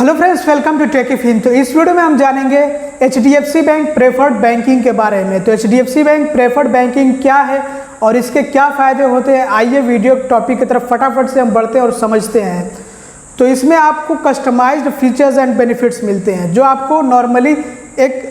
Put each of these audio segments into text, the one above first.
Hello friends, welcome to Techifin. तो इस video में हम जानेंगे HDFC बैंक प्रेफर्ड बैंकिंग के बारे में। तो HDFC बैंक प्रेफर्ड बैंकिंग क्या है और इसके क्या फ़ायदे होते हैं, आइए वीडियो टॉपिक की तरफ फटाफट से हम बढ़ते हैं और समझते हैं। तो इसमें आपको कस्टमाइज्ड फीचर्स एंड बेनिफिट्स मिलते हैं जो आपको नॉर्मली एक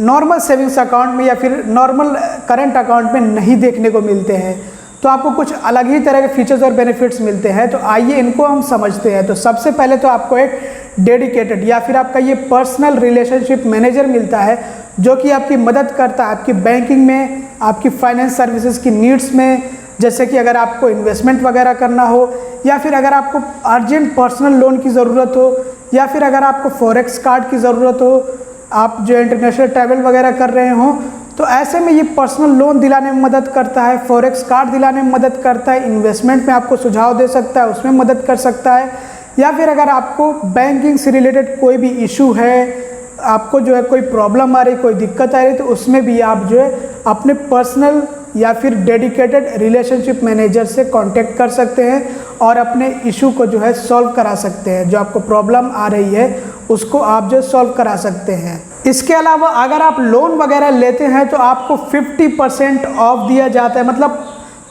नॉर्मल सेविंग्स अकाउंट में या फिर नॉर्मल करंट अकाउंट में नहीं देखने को मिलते हैं। तो आपको कुछ अलग ही तरह के फीचर्स और बेनिफिट्स मिलते हैं। तो आइए इनको हम समझते हैं। तो सबसे पहले तो आपको एक डेडिकेटेड या फिर आपका ये पर्सनल रिलेशनशिप मैनेजर मिलता है जो कि आपकी मदद करता है आपकी बैंकिंग में, आपकी फाइनेंस सर्विसेज की नीड्स में। जैसे कि अगर आपको इन्वेस्टमेंट वगैरह करना हो या फिर अगर आपको अर्जेंट पर्सनल लोन की ज़रूरत हो या फिर अगर आपको फॉरेक्स कार्ड की ज़रूरत हो, आप जो इंटरनेशनल ट्रैवल वगैरह कर रहे हो, तो ऐसे में ये पर्सनल लोन दिलाने में मदद करता है, फॉरेक्स कार्ड दिलाने में मदद करता है, इन्वेस्टमेंट में आपको सुझाव दे सकता है, उसमें मदद कर सकता है। या फिर अगर आपको बैंकिंग से रिलेटेड कोई भी इशू है, आपको जो है कोई प्रॉब्लम आ रही, कोई दिक्कत आ रही, तो उसमें भी आप जो है अपने पर्सनल या फिर डेडिकेटेड रिलेशनशिप मैनेजर से कांटेक्ट कर सकते हैं और अपने इशू को जो है सॉल्व करा सकते हैं। जो आपको प्रॉब्लम आ रही है उसको आप जो सॉल्व करा सकते हैं। इसके अलावा अगर आप लोन वगैरह लेते हैं तो आपको 50% ऑफ दिया जाता है, मतलब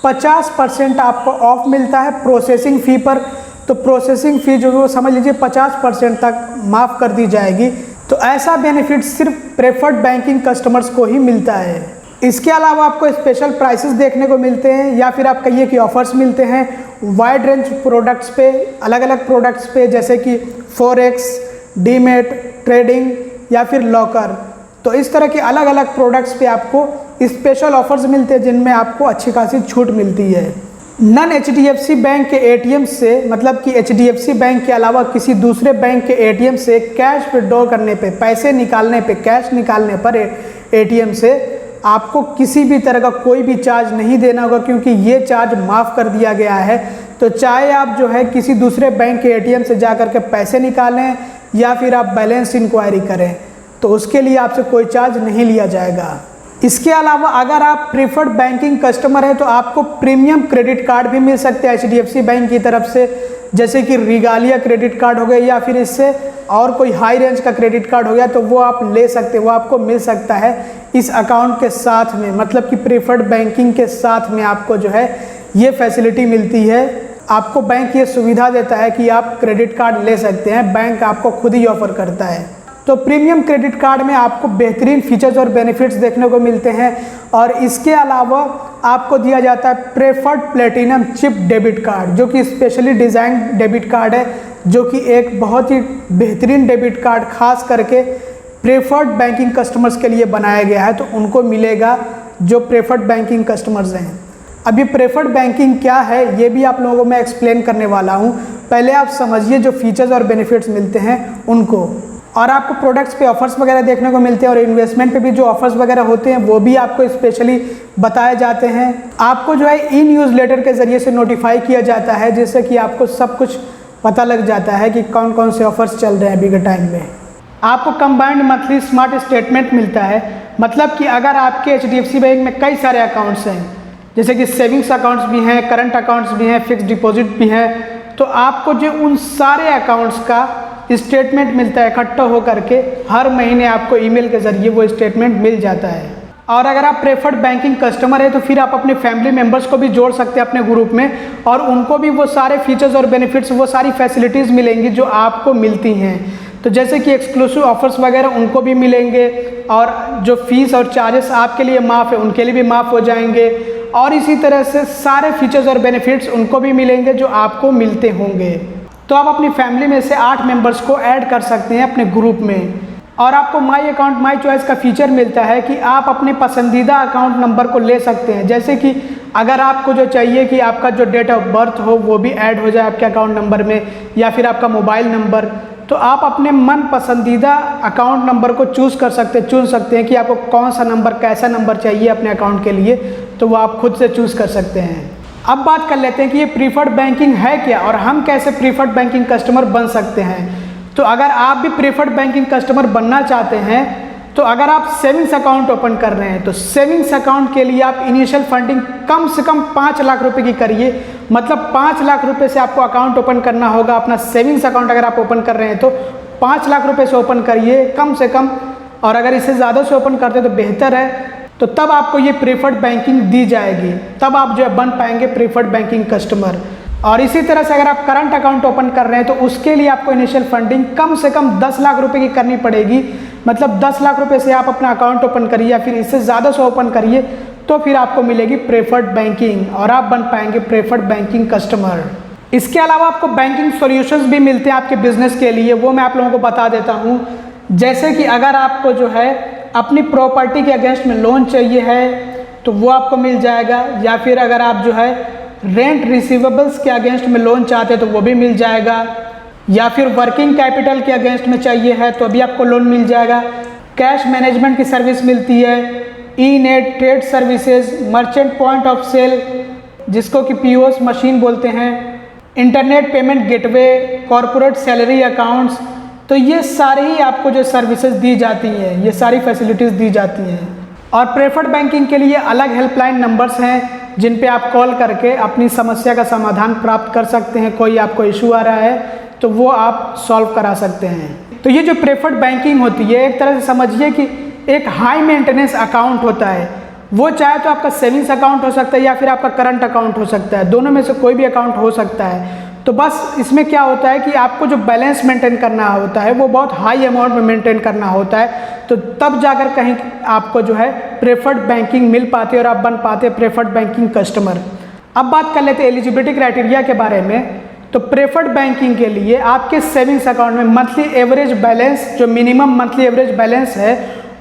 50% आपको ऑफ मिलता है प्रोसेसिंग फ़ी पर। तो प्रोसेसिंग फ़ी जो वो समझ लीजिए 50% तक माफ़ कर दी जाएगी। तो ऐसा बेनिफिट सिर्फ प्रेफर्ड बैंकिंग कस्टमर्स को ही मिलता है। इसके अलावा आपको स्पेशल प्राइसेस देखने को मिलते हैं या फिर आप कहिए कि ऑफर्स मिलते हैं वाइड रेंज प्रोडक्ट्स पे, अलग अलग प्रोडक्ट्स पे, जैसे कि फॉरेक्स, डीमेट, ट्रेडिंग या फिर लॉकर। तो इस तरह के अलग अलग प्रोडक्ट्स पे आपको स्पेशल ऑफर्स मिलते हैं जिनमें आपको अच्छी खासी छूट मिलती है। नन HDFC बैंक के ATM से, मतलब कि HDFC बैंक के अलावा किसी दूसरे बैंक के ATM से कैश विड्रॉ करने पे, पैसे निकालने पे, कैश निकालने पर ATM से आपको किसी भी तरह का कोई भी चार्ज नहीं देना होगा, क्योंकि ये चार्ज माफ़ कर दिया गया है। तो चाहे आप जो है किसी दूसरे बैंक के ATM से जा कर के पैसे निकालें या फिर आप बैलेंस इंक्वायरी करें, तो उसके लिए आपसे कोई चार्ज नहीं लिया जाएगा। इसके अलावा अगर आप प्रीफर्ड बैंकिंग कस्टमर हैं तो आपको प्रीमियम क्रेडिट कार्ड भी मिल सकते हैं HDFC बैंक की तरफ से, जैसे कि रिगालिया क्रेडिट कार्ड हो गया या फिर इससे और कोई हाई रेंज का क्रेडिट कार्ड हो गया, तो वो आप ले सकते हैं, वो आपको मिल सकता है इस अकाउंट के साथ में। मतलब कि प्रीफर्ड बैंकिंग के साथ में आपको जो है ये फैसिलिटी मिलती है। आपको बैंक ये सुविधा देता है कि आप क्रेडिट कार्ड ले सकते हैं, बैंक आपको खुद ही ऑफर करता है। तो प्रीमियम क्रेडिट कार्ड में आपको बेहतरीन फीचर्स और बेनिफिट्स देखने को मिलते हैं। और इसके अलावा आपको दिया जाता है preferred platinum chip debit card, जो कि स्पेशली डिज़ाइन डेबिट कार्ड है, जो कि एक बहुत ही बेहतरीन डेबिट कार्ड खास करके प्रेफर्ड बैंकिंग कस्टमर्स के लिए बनाया गया है। तो उनको मिलेगा जो प्रेफर्ड बैंकिंग कस्टमर्स हैं। अभी प्रेफर्ड बैंकिंग क्या है ये भी आप लोगों को मैं एक्सप्लेन करने वाला हूँ। पहले आप समझिए जो फीचर्स और बेनिफिट्स मिलते हैं उनको। और आपको प्रोडक्ट्स पे ऑफर्स वगैरह देखने को मिलते हैं और इन्वेस्टमेंट पे भी जो ऑफर्स वगैरह होते हैं वो भी आपको स्पेशली बताए जाते हैं। आपको जो है ई न्यूज़ लेटर के ज़रिए से नोटिफाई किया जाता है, जिससे कि आपको सब कुछ पता लग जाता है कि कौन कौन से ऑफर्स चल रहे हैं अभी के टाइम में। आपको कंबाइंड मंथली स्मार्ट स्टेटमेंट मिलता है, मतलब कि अगर आपके HDFC बैंक में कई सारे अकाउंट्स हैं, जैसे कि सेविंग्स अकाउंट्स भी हैं, करंट अकाउंट्स भी हैं, फिक्स डिपॉजिट भी हैं, तो आपको जो उन सारे अकाउंट्स का स्टेटमेंट मिलता है इकट्ठा होकर के। हर महीने आपको ईमेल के ज़रिए वो स्टेटमेंट मिल जाता है। और अगर आप प्रेफर्ड बैंकिंग कस्टमर है तो फिर आप अपने फैमिली मेम्बर्स को भी जोड़ सकते हैं अपने ग्रुप में, और उनको भी वो सारे फीचर्स और बेनिफिट्स, वो सारी फैसिलिटीज़ मिलेंगी जो आपको मिलती हैं। तो जैसे कि एक्सक्लूसिव ऑफर्स वगैरह उनको भी मिलेंगे, और जो फीस और चार्जेस आपके लिए माफ़ है उनके लिए भी माफ़ हो जाएंगे। और इसी तरह से सारे फीचर्स और बेनिफिट्स उनको भी मिलेंगे जो आपको मिलते होंगे। तो आप अपनी फैमिली में से 8 मेंबर्स को ऐड कर सकते हैं अपने ग्रुप में। और आपको माई अकाउंट माई चॉइस का फीचर मिलता है कि आप अपने पसंदीदा अकाउंट नंबर को ले सकते हैं। जैसे कि अगर आपको जो चाहिए कि आपका जो डेट ऑफ बर्थ हो वो भी ऐड हो जाए आपके अकाउंट नंबर में, या फिर आपका मोबाइल नंबर, तो आप अपने मन पसंदीदा अकाउंट नंबर को चून सकते हैं कि आपको कौन सा नंबर, कैसा नंबर चाहिए अपने अकाउंट के लिए, तो वो आप खुद से चूज़ कर सकते हैं। अब बात कर लेते हैं कि ये प्रीफर्ड बैंकिंग है क्या और हम कैसे प्रीफर्ड बैंकिंग कस्टमर बन सकते हैं। तो अगर आप भी प्रीफर्ड बैंकिंग कस्टमर बनना चाहते हैं, तो अगर आप सेविंग्स अकाउंट ओपन कर रहे हैं तो सेविंग्स अकाउंट के लिए आप इनिशियल फंडिंग कम से कम 5 लाख रुपए की करिए। मतलब 5 लाख रुपए से आपको अकाउंट ओपन करना होगा अपना सेविंग्स अकाउंट। अगर आप ओपन कर रहे हैं तो 5 लाख रुपए से ओपन करिए कम से कम, और अगर इससे ज़्यादा से ओपन करते तो बेहतर है। तो तब आपको ये प्रेफर्ड बैंकिंग दी जाएगी, तब आप जो है बन पाएंगे प्रेफर्ड बैंकिंग कस्टमर। और इसी तरह से अगर आप करंट अकाउंट ओपन कर रहे हैं तो उसके लिए आपको इनिशियल फंडिंग कम से कम 10 लाख रुपए की करनी पड़ेगी। मतलब 10 लाख रुपए से आप अपना अकाउंट ओपन करिए या फिर इससे ज़्यादा से ओपन करिए, तो फिर आपको मिलेगी प्रेफर्ड बैंकिंग और आप बन पाएंगे प्रेफर्ड बैंकिंग कस्टमर। इसके अलावा आपको बैंकिंग सॉल्यूशंस भी मिलते हैं आपके बिजनेस के लिए, वो मैं आप लोगों को बता देता हूँ। जैसे कि अगर आपको जो है अपनी प्रॉपर्टी के अगेंस्ट में लोन चाहिए है तो वो आपको मिल जाएगा, या फिर अगर आप जो है रेंट रिसीवेबल्स के अगेंस्ट में लोन चाहते हैं तो वो भी मिल जाएगा, या फिर वर्किंग कैपिटल के अगेंस्ट में चाहिए है तो अभी आपको लोन मिल जाएगा। कैश मैनेजमेंट की सर्विस मिलती है, e net trade services, merchant point of sale जिसको कि पीओएस मशीन बोलते हैं, internet payment gateway, corporate salary accounts. तो ये सारे ही आपको जो सर्विसेज दी जाती हैं, ये सारी फैसिलिटीज़ दी जाती हैं। और प्रेफर्ड बैंकिंग के लिए अलग हेल्पलाइन नंबर्स हैं जिन पे आप कॉल करके अपनी समस्या का समाधान प्राप्त कर सकते हैं। कोई आपको इशू आ रहा है तो वो आप सॉल्व करा सकते हैं। तो ये जो प्रेफर्ड बैंकिंग होती है, एक तरह से समझिए कि एक हाई मेंटेनेंस अकाउंट होता है। वो चाहे तो आपका सेविंग्स अकाउंट हो सकता है या फिर आपका करंट अकाउंट हो सकता है, दोनों में से कोई भी अकाउंट हो सकता है। तो बस इसमें क्या होता है कि आपको जो बैलेंस मेंटेन करना होता है वो बहुत हाई अमाउंट में मेंटेन करना होता है, तो तब जाकर कहीं आपको जो है प्रेफर्ड बैंकिंग मिल पाती है और आप बन पाते हैं प्रेफर्ड बैंकिंग कस्टमर। अब बात कर लेते हैं एलिजिबिलिटी क्राइटेरिया के बारे में। तो प्रेफर्ड बैंकिंग के लिए आपके सेविंग्स अकाउंट में मंथली एवरेज बैलेंस, जो मिनिमम मंथली एवरेज बैलेंस है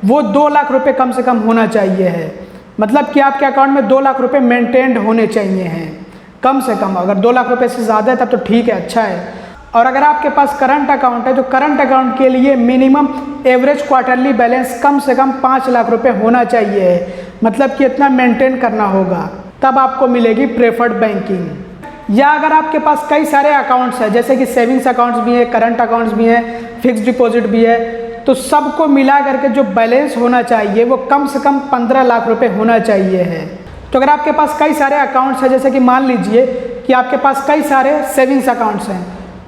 वो 2 लाख रुपये कम से कम होना चाहिए है। मतलब कि आपके अकाउंट में 2 लाख रुपये मेंटेन्ड होने चाहिए हैं कम से कम। अगर 2 लाख रुपए से ज़्यादा है तब तो ठीक है, अच्छा है। और अगर आपके पास करंट अकाउंट है तो करंट अकाउंट के लिए मिनिमम एवरेज क्वार्टरली बैलेंस कम से कम 5 लाख रुपए होना चाहिए है। मतलब कि इतना मेंटेन करना होगा, तब आपको मिलेगी प्रेफर्ड बैंकिंग। या अगर आपके पास कई सारे अकाउंट्स हैं, जैसे कि सेविंग्स अकाउंट्स भी हैं, करंट अकाउंट्स भी हैं, फिक्स डिपॉजिट भी है, तो सबको मिला करके जो बैलेंस होना चाहिए वो कम से कम 15 लाख रुपए होना चाहिए है। तो अगर आपके पास कई सारे अकाउंट्स हैं, जैसे कि मान लीजिए कि आपके पास कई सारे सेविंग्स अकाउंट्स हैं,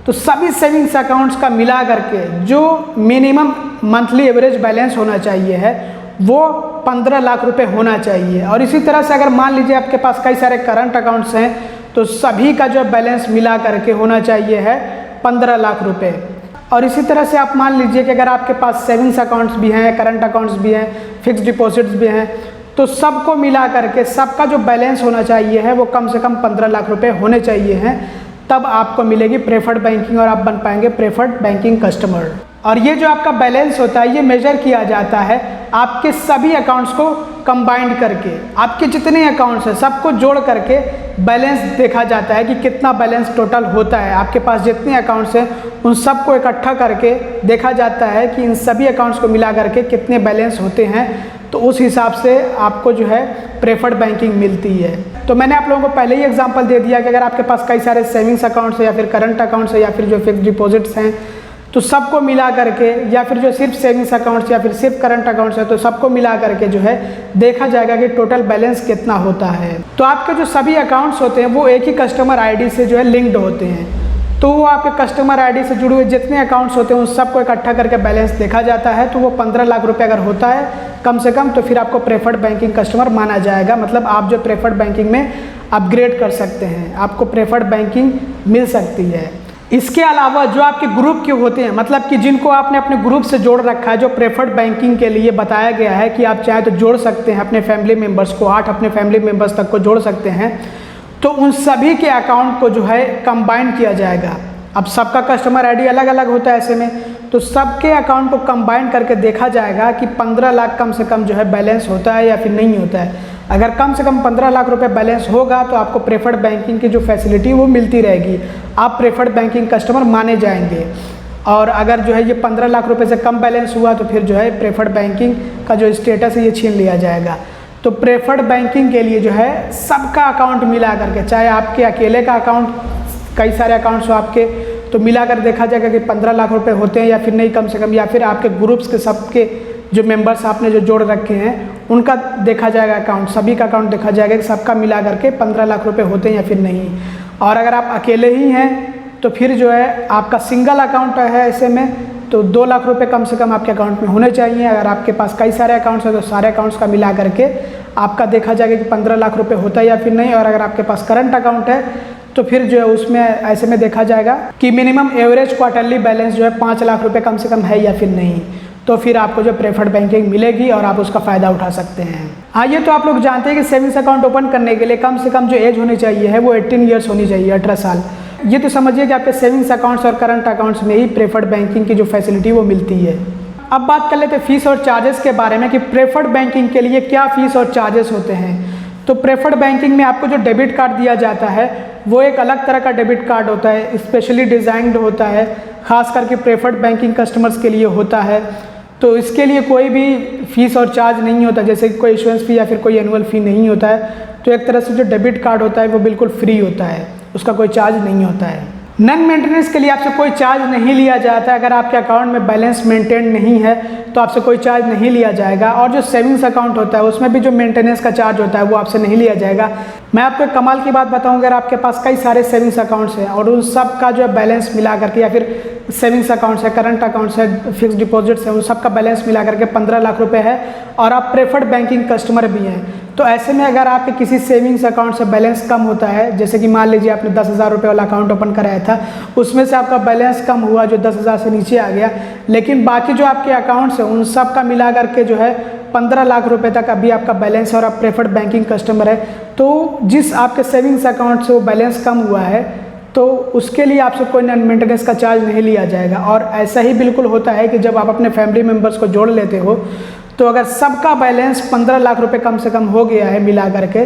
तो सभी सेविंग्स अकाउंट्स का मिला करके जो मिनिमम मंथली एवरेज बैलेंस होना चाहिए है वो 15 लाख रुपए होना चाहिए। और इसी तरह से अगर मान लीजिए आपके पास कई सारे करंट अकाउंट्स हैं तो सभी का जो बैलेंस मिला करके होना चाहिए है 15 लाख रुपए। और इसी तरह से आप मान लीजिए कि अगर आपके पास सेविंग्स अकाउंट्स भी हैं, करंट अकाउंट्स भी हैं, फिक्स डिपॉजिट्स भी हैं, तो सबको मिला करके सबका जो बैलेंस होना चाहिए है वो कम से कम 15 लाख रुपए होने चाहिए हैं, तब आपको मिलेगी प्रेफर्ड बैंकिंग और आप बन पाएंगे प्रेफर्ड बैंकिंग कस्टमर। और ये जो आपका बैलेंस होता है ये मेजर किया जाता है आपके सभी अकाउंट्स को कंबाइंड करके। आपके जितने अकाउंट्स हैं सबको जोड़ करके बैलेंस देखा जाता है कि कितना बैलेंस टोटल होता है। आपके पास जितने अकाउंट्स हैं उन सबको इकट्ठा करके देखा जाता है कि इन सभी अकाउंट्स को मिला करके कितने बैलेंस होते हैं, तो उस हिसाब से आपको जो है प्रेफर्ड बैंकिंग मिलती है। तो मैंने आप लोगों को पहले ही एग्जांपल दे दिया कि अगर आपके पास कई सारे सेविंग्स अकाउंट्स हैं या फिर करंट अकाउंट्स हैं या फिर जो फिक्स डिपॉजिट्स हैं, तो सबको मिला करके, या फिर जो सिर्फ सेविंग्स अकाउंट्स या फिर सिर्फ करंट अकाउंट्स है, तो सबको मिला करके जो है देखा जाएगा कि टोटल बैलेंस कितना होता है। तो आपके जो सभी अकाउंट्स होते हैं वो एक ही कस्टमर आईडी से जो है लिंक्ड होते हैं, तो वो आपके कस्टमर आईडी से जुड़े हुए जितने अकाउंट्स होते हैं उन सबको इकट्ठा करके बैलेंस देखा जाता है। तो वो 15 लाख रुपए अगर होता है कम से कम, तो फिर आपको प्रेफर्ड बैंकिंग कस्टमर माना जाएगा। मतलब आप जो प्रेफर्ड बैंकिंग में अपग्रेड कर सकते हैं, आपको प्रेफर्ड बैंकिंग मिल सकती है। इसके अलावा जो आपके ग्रुप के होते हैं, मतलब कि जिनको आपने अपने ग्रुप से जोड़ रखा है, जो प्रेफर्ड बैंकिंग के लिए बताया गया है कि आप चाहें तो जोड़ सकते हैं अपने फैमिली मेम्बर्स को, 8 अपने फैमिली मेम्बर्स तक को जोड़ सकते हैं, तो उन सभी के अकाउंट को जो है कंबाइन किया जाएगा। अब सबका कस्टमर आईडी अलग अलग होता है ऐसे में, तो सबके अकाउंट को कंबाइन करके देखा जाएगा कि 15 लाख कम से कम जो है बैलेंस होता है या फिर नहीं होता है। अगर कम से कम 15 लाख रुपए बैलेंस होगा तो आपको प्रेफर्ड बैंकिंग की जो फैसिलिटी वो मिलती रहेगी, आप प्रेफर्ड बैंकिंग कस्टमर माने जाएंगे। और अगर जो है ये 15 लाख रुपए से कम बैलेंस हुआ तो फिर जो है प्रेफर्ड बैंकिंग का जो स्टेटस है ये छीन लिया जाएगा। तो प्रेफर्ड बैंकिंग के लिए जो है सबका अकाउंट मिला करके, चाहे आपके अकेले का अकाउंट, कई सारे अकाउंट्स हो आपके, तो मिलाकर देखा जाएगा कि 15 लाख रुपए होते हैं या फिर नहीं कम से कम, या फिर आपके ग्रुप्स के सबके जो मेंबर्स आपने जो जोड़ रखे हैं उनका देखा जाएगा अकाउंट, सभी का अकाउंट देखा जाएगा कि सबका मिला करके 15 लाख रुपए होते हैं या फिर नहीं। और अगर आप अकेले ही हैं तो फिर जो है आपका सिंगल अकाउंट है ऐसे में, तो 2 लाख रुपए कम से कम आपके अकाउंट में होने चाहिए। अगर आपके पास कई सारे अकाउंट्स हैं तो सारे अकाउंट्स का मिला करके आपका देखा जाएगा कि 15 लाख रुपए होता है या फिर नहीं। और अगर आपके पास करंट अकाउंट है तो फिर जो है उसमें ऐसे में देखा जाएगा कि मिनिमम एवरेज क्वार्टरली बैलेंस जो है 5 लाख रुपए कम से कम है या फिर नहीं, तो फिर आपको जो प्रेफर्ड बैंकिंग मिलेगी और आप उसका फ़ायदा उठा सकते हैं। हाँ, ये तो आप लोग जानते हैं कि सेविंग्स अकाउंट ओपन करने के लिए कम से कम जो एज होनी चाहिए है वो 18 ईयर्स होनी चाहिए, 18 साल। ये तो समझिए कि आपके सेविंग्स अकाउंट्स और करंट अकाउंट्स में ही प्रेफर्ड बैंकिंग की जो फैसिलिटी वो मिलती है। अब बात कर लेते हैं फीस और चार्जेस के बारे में कि प्रेफर्ड बैंकिंग के लिए क्या फ़ीस और चार्जेस होते हैं। तो प्रेफर्ड बैंकिंग में आपको जो डेबिट कार्ड दिया जाता है वो एक अलग तरह का डेबिट कार्ड होता है, स्पेशली डिज़ाइंड होता है, खास करके प्रेफर्ड बैंकिंग कस्टमर्स के लिए होता है। तो इसके लिए कोई भी फ़ीस और चार्ज नहीं होता, जैसे कोई इशुएंस फ़ी या फिर कोई एनुअल फ़ी नहीं होता है। तो एक तरह से जो डेबिट कार्ड होता है वो बिल्कुल फ्री होता है, उसका कोई चार्ज नहीं होता है। नन मेंटेनेंस के लिए आपसे कोई चार्ज नहीं लिया जाता है। अगर आपके अकाउंट में बैलेंस मेंटेन नहीं है तो आपसे कोई चार्ज नहीं लिया जाएगा। और जो सेविंग्स अकाउंट होता है उसमें भी जो मेंटेनेंस का चार्ज होता है वो आपसे नहीं लिया जाएगा। मैं आपको एक कमाल की बात बताऊं, अगर आपके पास कई सारे सेविंग्स अकाउंट्स हैं और उन सब का जो है बैलेंस मिला करके, या फिर सेविंग्स अकाउंट्स है, करंट अकाउंट्स है, फिक्स डिपॉजिट्स है, उन सब का बैलेंस मिला करके 15 लाख रुपए है और आप प्रेफर्ड बैंकिंग कस्टमर भी हैं, तो ऐसे में अगर आपके किसी सेविंग्स अकाउंट से बैलेंस कम होता है, जैसे कि मान लीजिए आपने 10,000 रुपये वाला अकाउंट ओपन कराया था, उसमें से आपका बैलेंस कम हुआ जो 10,000 से नीचे आ गया, लेकिन बाकी जो आपके अकाउंट्स हैं उन सब का मिला करके जो है 15 लाख रुपए तक अभी आपका बैलेंस है और आप प्रेफर्ड बैंकिंग कस्टमर है, तो जिस आपके सेविंग्स अकाउंट से वो बैलेंस कम हुआ है तो उसके लिए आपसे कोई नन मेंटेनेंस का चार्ज नहीं लिया जाएगा। और ऐसा ही बिल्कुल होता है कि जब आप अपने फैमिली मेम्बर्स को जोड़ लेते हो तो अगर सबका बैलेंस 15 लाख रुपए कम से कम हो गया है मिला करके,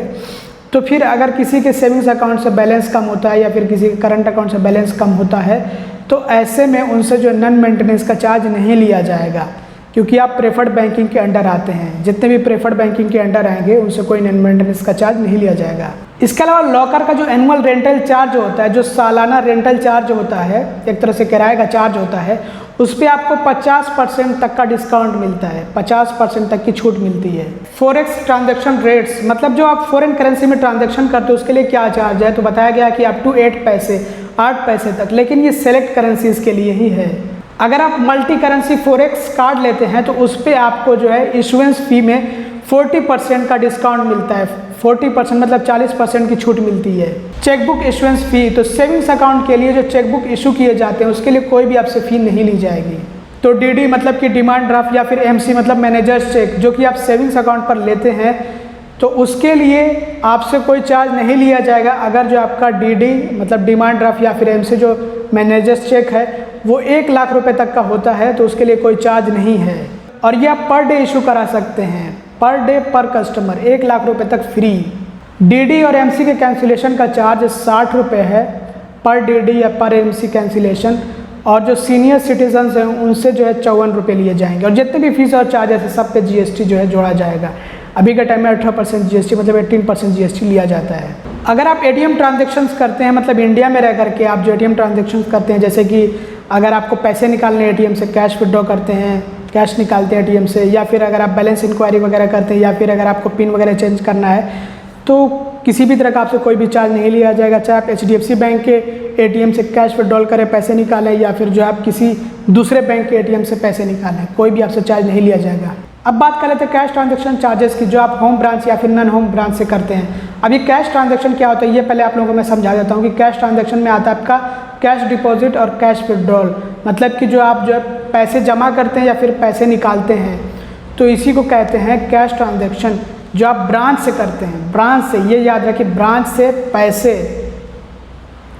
तो फिर अगर किसी के सेविंग्स अकाउंट से बैलेंस कम होता है या फिर किसी के करंट अकाउंट से बैलेंस कम होता है तो ऐसे में उनसे जो नन मेंटेनेंस का चार्ज नहीं लिया जाएगा, क्योंकि आप प्रेफर्ड बैंकिंग के अंडर आते हैं। जितने भी प्रेफर्ड बैंकिंग के अंडर आएंगे उनसे कोई नन मेंटेनेंस का चार्ज नहीं लिया जाएगा। इसके अलावा लॉकर का जो एनुअल रेंटल चार्ज होता है, जो सालाना रेंटल चार्ज होता है, एक तरह से किराए का चार्ज होता है, उस पर आपको 50% तक का डिस्काउंट मिलता है, 50% तक की छूट मिलती है। फॉरेक्स ट्रांजैक्शन रेट्स, मतलब जो आप फॉरेन करेंसी में ट्रांजैक्शन करते हो उसके लिए क्या चार्ज है, तो बताया गया कि अप टू 8 पैसे तक, लेकिन ये सेलेक्ट करेंसीज के लिए ही है। अगर आप मल्टी करेंसी फॉरेक्स कार्ड लेते हैं तो उस पर आपको जो है इशुएंस फी में 40% का डिस्काउंट मिलता है। 40% मतलब 40% की छूट मिलती है। चेकबुक इशुएंस फी, तो सेविंग्स अकाउंट के लिए जो चेकबुक इशू किए जाते हैं उसके लिए कोई भी आपसे फ़ी नहीं ली जाएगी। तो डीडी मतलब कि डिमांड ड्राफ्ट, या फिर एमसी मतलब मैनेजर्स चेक, जो कि आप सेविंग्स अकाउंट पर लेते हैं तो उसके लिए आपसे कोई चार्ज नहीं लिया जाएगा। अगर जो आपका डीडी मतलब डिमांड ड्राफ्ट या फिर एमसी जो मैनेजर्स चेक है वो 1 लाख रुपए तक का होता है तो उसके लिए कोई चार्ज नहीं है। और ये आप पर डे इशू करा सकते हैं, पर डे पर कस्टमर, 1 लाख रुपए तक फ्री। डीडी और एमसी के कैंसिलेशन का चार्ज 60 रुपये है पर डीडी या पर एमसी कैंसिलेशन, और जो सीनियर सिटीजन्स हैं उनसे जो है 54 रुपये लिए जाएंगे। और जितने भी फीस और चार्जेस है सब पे जीएसटी जो है जोड़ा जाएगा। अभी के टाइम में 18% जीएसटी मतलब 18% जीएसटी लिया जाता है। अगर आप एटीएम ट्रांजेक्शन्स करते हैं, मतलब इंडिया में रह करके आप जो एटीएम ट्रांजेक्शन्स करते हैं, जैसे कि अगर आपको पैसे निकालने एटीएम से, कैश विड्रॉ करते हैं, कैश निकालते हैं एटीएम से, या फिर अगर आप बैलेंस इंक्वायरी वगैरह करते हैं, या फिर अगर आपको पिन वगैरह चेंज करना है, तो किसी भी तरह का आपसे कोई भी चार्ज नहीं लिया जाएगा। चाहे आप एचडीएफसी बैंक के एटीएम से कैश विड्रॉल करें, पैसे निकालें, या फिर जो आप किसी दूसरे बैंक के एटीएम से पैसे निकालें, कोई भी आपसे चार्ज नहीं लिया जाएगा। अब बात कर लेते हैं कैश ट्रांजैक्शन चार्जेस की, जो आप होम ब्रांच या फिर नॉन होम ब्रांच से करते हैं। अभी कैश ट्रांजैक्शन क्या होता है ये पहले आप लोगों को मैं समझा देता हूँ कि कैश ट्रांजैक्शन में आता है आपका कैश डिपॉजिट और कैश विड्रॉल, मतलब कि जो आप जो पैसे जमा करते हैं या फिर पैसे निकालते हैं, तो इसी को कहते हैं कैश ट्रांजैक्शन, जो आप ब्रांच से करते हैं। ब्रांच से, ये याद रखिए, ब्रांच से पैसे,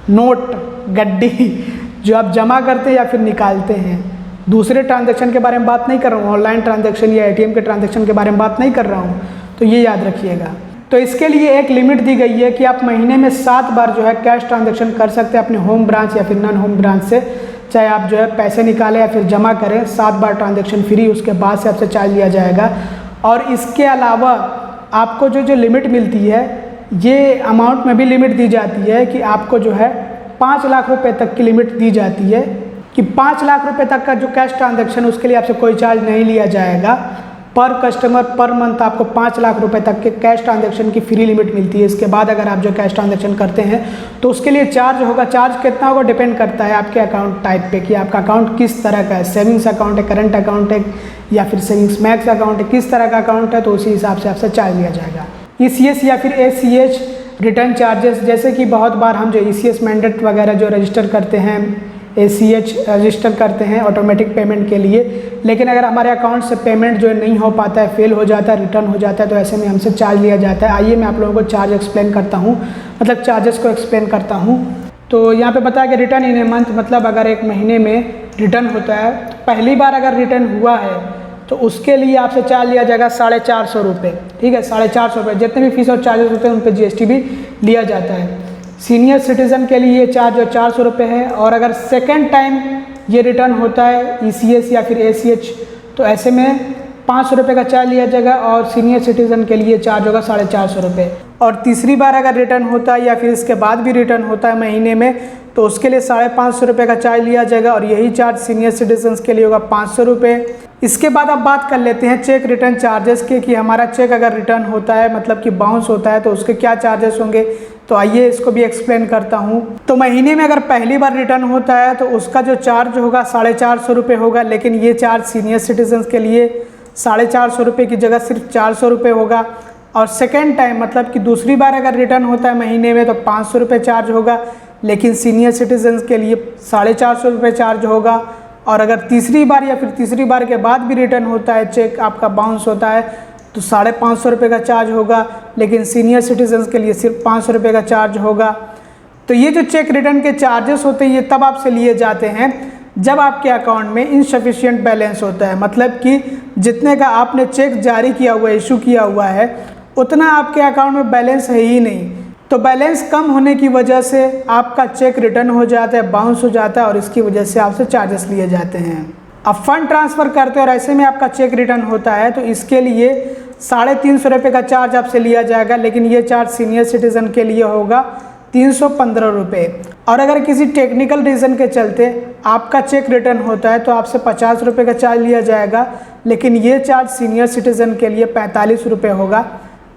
नोट, गड्डी जो आप जमा करते हैं या फिर निकालते हैं। दूसरे ट्रांजैक्शन के बारे में बात नहीं कर रहा हूँ, ऑनलाइन ट्रांजैक्शन या एटीएम के ट्रांजैक्शन के बारे में बात नहीं कर रहा हूँ, तो ये याद रखिएगा। तो इसके लिए एक लिमिट दी गई है कि आप महीने में 7 बार जो है कैश ट्रांजैक्शन कर सकते हैं अपने होम ब्रांच या फिर नॉन होम ब्रांच से। चाहे आप जो है पैसे निकालें या फिर जमा करें, 7 बार ट्रांजैक्शन फ्री, उसके बाद से आपसे चार्ज लिया जाएगा। और इसके अलावा आपको जो लिमिट मिलती है, ये अमाउंट में भी लिमिट दी जाती है कि आपको जो है 5 लाख रुपए तक की लिमिट दी जाती है कि 5 लाख रुपए तक का जो कैश ट्रांजैक्शन उसके लिए आपसे कोई चार्ज नहीं लिया जाएगा। पर कस्टमर पर मंथ आपको 5 लाख रुपए तक के कैश ट्रांजैक्शन की फ्री लिमिट मिलती है। इसके बाद अगर आप जो कैश ट्रांजैक्शन करते हैं तो उसके लिए चार्ज होगा। चार्ज कितना होगा डिपेंड करता है आपके अकाउंट टाइप पे कि आपका अकाउंट किस तरह का है, सेविंग्स अकाउंट है, करंट अकाउंट है या फिर सेविंग्स मैक्स अकाउंट है, किस तरह का अकाउंट है तो उसी हिसाब से आपसे चार्ज लिया जाएगा। ECS या फिर ACH रिटर्न चार्जेस, जैसे कि बहुत बार हम जो ECS मैंडेट वगैरह जो रजिस्टर करते हैं, ACH रजिस्टर करते हैं ऑटोमेटिक पेमेंट के लिए, लेकिन अगर हमारे अकाउंट से पेमेंट जो नहीं हो पाता है, फेल हो जाता है, रिटर्न हो जाता है, तो ऐसे में हमसे चार्ज लिया जाता है। आइए मैं आप लोगों को चार्ज एक्सप्लेन करता हूँ, मतलब चार्जेस को एक्सप्लेन करता हूँ। तो यहाँ पे बताया कि रिटर्न इन ए मंथ, मतलब अगर एक महीने में रिटर्न होता है, तो पहली बार अगर रिटर्न हुआ है तो उसके लिए आपसे चार्ज लिया जाएगा 450 रुपये। ठीक है, 450 रुपये। जितने भी फीस और चार्जेस होते हैं उन पर GST भी लिया जाता है। सीनियर सिटीज़न के लिए ये चार्ज 400 रुपये है। और अगर सेकेंड टाइम ये रिटर्न होता है ECS या फिर ACH तो ऐसे में 500 रुपये का चार्ज लिया जाएगा और सीनियर सिटीज़न के लिए चार्ज होगा 450 रुपये। और तीसरी बार अगर रिटर्न होता है या फिर इसके बाद भी रिटर्न होता है महीने में तो उसके लिए 550 रुपये का चार्ज लिया जाएगा और यही चार्ज सीनियर सिटीजन्स के लिए होगा 500 रुपये। इसके बाद अब बात कर लेते हैं चेक रिटर्न चार्जेस के कि हमारा चेक अगर रिटर्न होता है मतलब कि बाउंस होता है तो उसके क्या चार्जेस होंगे। तो आइए इसको भी एक्सप्लेन करता हूँ। तो महीने में अगर पहली बार रिटर्न होता है तो उसका जो चार्ज होगा 450 रुपये होगा, लेकिन ये चार्ज सीनियर सिटीजन्स के लिए 450 रुपये की जगह सिर्फ 400 रुपये होगा। और सेकेंड टाइम मतलब कि दूसरी बार अगर रिटर्न होता है महीने में तो 500 रुपये चार्ज होगा, लेकिन सीनियर सिटीजन्स के लिए 450 रुपये चार्ज होगा। और अगर तीसरी बार या फिर तीसरी बार के बाद भी रिटर्न होता है, चेक आपका बाउंस होता है तो 550 रुपये का चार्ज होगा, लेकिन सीनियर सिटीजन्स के लिए सिर्फ 500 रुपये का चार्ज होगा। तो ये जो चेक रिटर्न के चार्जेस होते हैं ये तब आपसे लिए जाते हैं जब आपके अकाउंट में इनसफिशिएंट बैलेंस होता है, मतलब कि जितने का आपने चेक जारी किया हुआ है, इशू किया हुआ है, उतना आपके अकाउंट में बैलेंस है ही नहीं। तो बैलेंस कम होने की वजह से आपका चेक रिटर्न हो जाता है, बाउंस हो जाता है और इसकी वजह से आपसे चार्जेस लिए जाते हैं। अब फंड ट्रांसफ़र करते हैं और ऐसे में आपका चेक रिटर्न होता है तो इसके लिए 350 रुपये का चार्ज आपसे लिया जाएगा, लेकिन ये चार्ज सीनियर सिटीज़न के लिए होगा 315 रुपये। और अगर किसी टेक्निकल रीज़न के चलते आपका चेक रिटर्न होता है तो आपसे 50 रुपये का चार्ज लिया जाएगा, लेकिन ये चार्ज सीनियर सिटीज़न के लिए 45 रुपये होगा।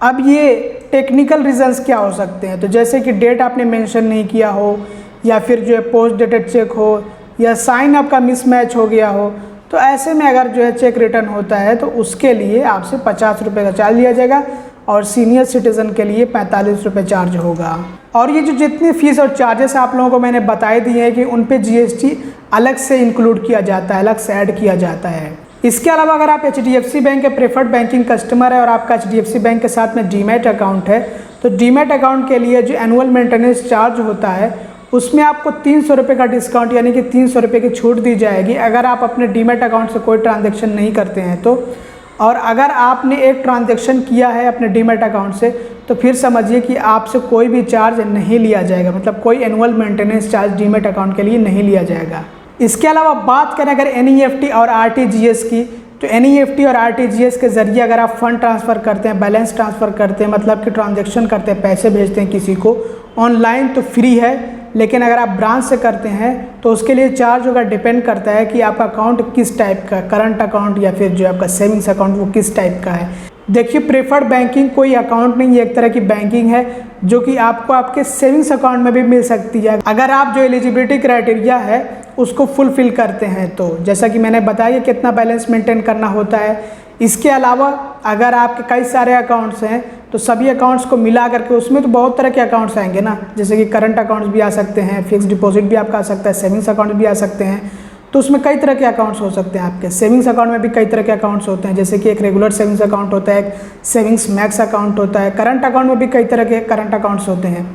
अब ये टेक्निकल रीजंस क्या हो सकते हैं, तो जैसे कि डेट आपने मेंशन नहीं किया हो या फिर जो है पोस्ट डेटेड चेक हो या साइन आपका मिसमैच हो गया हो, तो ऐसे में अगर जो है चेक रिटर्न होता है तो उसके लिए आपसे 50 रुपये का चार्ज लिया जाएगा और सीनियर सिटीज़न के लिए 45 रुपये चार्ज होगा। और ये जो जितनी फ़ीस और चार्जेस आप लोगों को मैंने बताए दिए हैं कि उन पे GST अलग से इंक्लूड किया जाता है, अलग से ऐड किया जाता है। इसके अलावा अगर आप HDFC बैंक के प्रेफर्ड बैंकिंग कस्टमर है और आपका HDFC बैंक के साथ में डीमैट अकाउंट है तो डीमैट अकाउंट के लिए जो एनुअल मेंटेनेंस चार्ज होता है उसमें आपको 300 रुपये का डिस्काउंट यानी कि 300 रुपये की छूट दी जाएगी अगर आप अपने डीमैट अकाउंट से कोई ट्रांजैक्शन नहीं करते हैं तो। और अगर आपने एक ट्रांजैक्शन किया है अपने डीमैट अकाउंट से तो फिर समझिए कि आपसे कोई भी चार्ज नहीं लिया जाएगा, मतलब कोई annual maintenance charge demat account के लिए नहीं लिया जाएगा। इसके अलावा बात करें अगर NEFT और RTGS की, तो NEFT और RTGS के ज़रिए अगर आप फंड ट्रांसफ़र करते हैं, बैलेंस ट्रांसफ़र करते हैं, मतलब कि ट्रांजैक्शन करते हैं, पैसे भेजते हैं किसी को ऑनलाइन तो फ्री है, लेकिन अगर आप ब्रांच से करते हैं तो उसके लिए चार्ज होगा। डिपेंड करता है कि आपका अकाउंट किस टाइप का, करंट अकाउंट या फिर जो आपका सेविंग्स अकाउंट वो किस टाइप का है। देखिए प्रेफर्ड बैंकिंग कोई अकाउंट नहीं है, एक तरह की बैंकिंग है जो कि आपको आपके सेविंग्स अकाउंट में भी मिल सकती है अगर आप जो एलिजिबिलिटी क्राइटेरिया है उसको फुलफिल करते हैं तो। जैसा कि मैंने बताया कितना बैलेंस मेंटेन करना होता है। इसके अलावा अगर आपके कई सारे अकाउंट्स हैं तो सभी अकाउंट्स को मिला करके उसमें तो बहुत तरह के अकाउंट्स आएंगे ना, जैसे कि करंट अकाउंट्स भी आ सकते हैं, फिक्स डिपॉजिट भी आपका आ सकता है, सेविंग्स अकाउंट भी आ सकते हैं। तो उसमें कई तरह के अकाउंट्स हो सकते हैं आपके। सेविंग्स अकाउंट में भी कई तरह के अकाउंट्स होते हैं, जैसे कि एक रेगुलर सेविंग्स अकाउंट होता है, एक सेविंग्स मैक्स अकाउंट होता है। करंट अकाउंट में भी कई तरह के करंट अकाउंट्स होते हैं,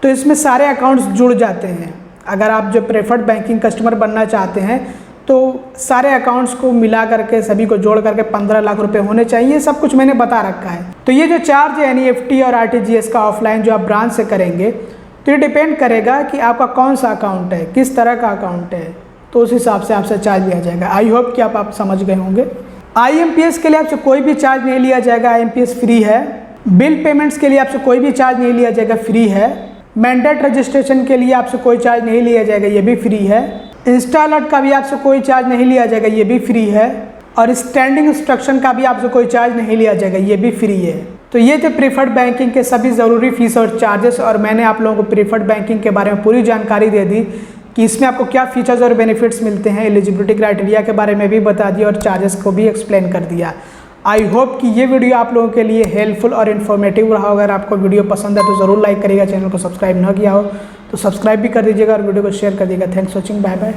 तो इसमें सारे अकाउंट्स जुड़ जाते हैं। अगर आप जो प्रेफर्ड बैंकिंग कस्टमर बनना चाहते हैं तो सारे अकाउंट्स को मिला करके सभी को जोड़ करके 15 लाख रुपए होने चाहिए, सब कुछ मैंने बता रखा है। तो ये जो चार्ज है NEFT और RTGS का ऑफलाइन जो आप ब्रांच से करेंगे तो ये डिपेंड करेगा कि आपका कौन सा अकाउंट है, किस तरह का अकाउंट है, तो उस हिसाब से आपसे चार्ज लिया जाएगा। आई होप कि आप समझ गए होंगे। IMPS के लिए आपसे कोई भी चार्ज नहीं लिया जाएगा, IMPS फ्री है। बिल पेमेंट्स के लिए आपसे कोई भी चार्ज नहीं लिया जाएगा, फ्री है। मैंडेट रजिस्ट्रेशन के लिए आपसे कोई चार्ज नहीं लिया जाएगा, ये भी फ्री है। इंस्टा अलर्ट का भी आपसे कोई चार्ज नहीं लिया जाएगा, ये भी फ्री है। और स्टैंडिंग इंस्ट्रक्शन का भी आपसे कोई चार्ज नहीं लिया जाएगा, ये भी फ्री है। तो ये थे प्रीफर्ड बैंकिंग के सभी ज़रूरी फीस और चार्जेस, और मैंने आप लोगों को प्रीफर्ड बैंकिंग के बारे में पूरी जानकारी दे दी कि इसमें आपको क्या फीचर्स और बेनिफिट्स मिलते हैं, एलिजिबिलिटी क्राइटेरिया के बारे में भी बता दिया और चार्जेस को भी एक्सप्लेन कर दिया। आई होप कि ये वीडियो आप लोगों के लिए हेल्पफुल और इन्फॉर्मेटिव रहा। अगर आपको वीडियो पसंद है तो ज़रूर लाइक करिएगा, चैनल को सब्सक्राइब ना किया हो तो सब्सक्राइब भी कर दीजिएगा और वीडियो को शेयर कर दीजिएगा। Thanks for watching, bye bye.